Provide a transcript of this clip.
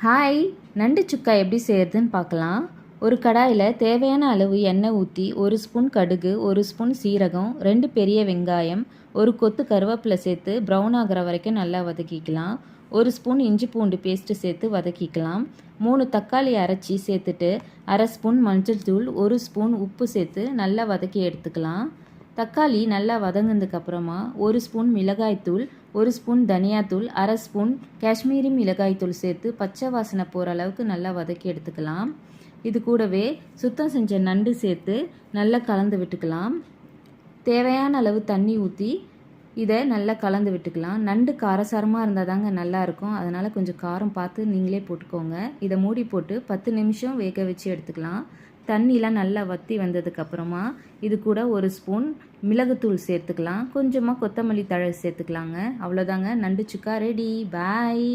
Hi, நண்டு சுக்கா எப்படி செய்கிறதுன்னு பார்க்கலாம். ஒரு கடாயில் தேவையான அளவு எண்ணெய் ஊற்றி 1 ஸ்பூன் கடுகு, 1 ஸ்பூன் சீரகம், 2 பெரிய வெங்காயம், ஒரு கொத்து கருவேப்பிலை சேர்த்து ப்ரௌன் ஆகிற வரைக்கும் நல்லா வதக்கிக்கலாம். 1 ஸ்பூன் இஞ்சி பூண்டு பேஸ்ட்டு சேர்த்து வதக்கிக்கலாம். 3 தக்காளி அரைச்சி சேர்த்துட்டு அரை ஸ்பூன் மஞ்சள் தூள், 1 ஸ்பூன் உப்பு சேர்த்து நல்லா வதக்கி எடுத்துக்கலாம். தக்காளி நல்லா வதங்கினதுக்கப்புறமா 1 ஸ்பூன் மிளகாய்த்தூள், 1 ஸ்பூன் தனியாத்தூள், அரை ஸ்பூன் காஷ்மீரி மிளகாய்த்தூள் சேர்த்து பச்சை வாசனை போகிற அளவுக்கு நல்லா வதக்கி எடுத்துக்கலாம். இது கூடவே சுத்தம் செஞ்ச நண்டு சேர்த்து நல்லா கலந்து விட்டுக்கலாம். தேவையான அளவு தண்ணி ஊற்றி இதை நல்லா கலந்து விட்டுக்கலாம். நண்டு காரசாரமாக இருந்தால் தாங்க நல்லாயிருக்கும். அதனால் கொஞ்சம் காரம் பார்த்து நீங்களே போட்டுக்கோங்க. இதை மூடி போட்டு 10 நிமிஷம் வேக வச்சு எடுத்துக்கலாம். தண்ணிலாம் நல்லா வற்றி வந்ததுக்கப்புறமா இது கூட 1 ஸ்பூன் மிளகுத்தூள் சேர்த்துக்கலாம். கொஞ்சமாக கொத்தமல்லி தழை சேர்த்துக்கலாங்க. அவ்வளோதாங்க, நண்டு சுக்கா ரெடி. பாய்.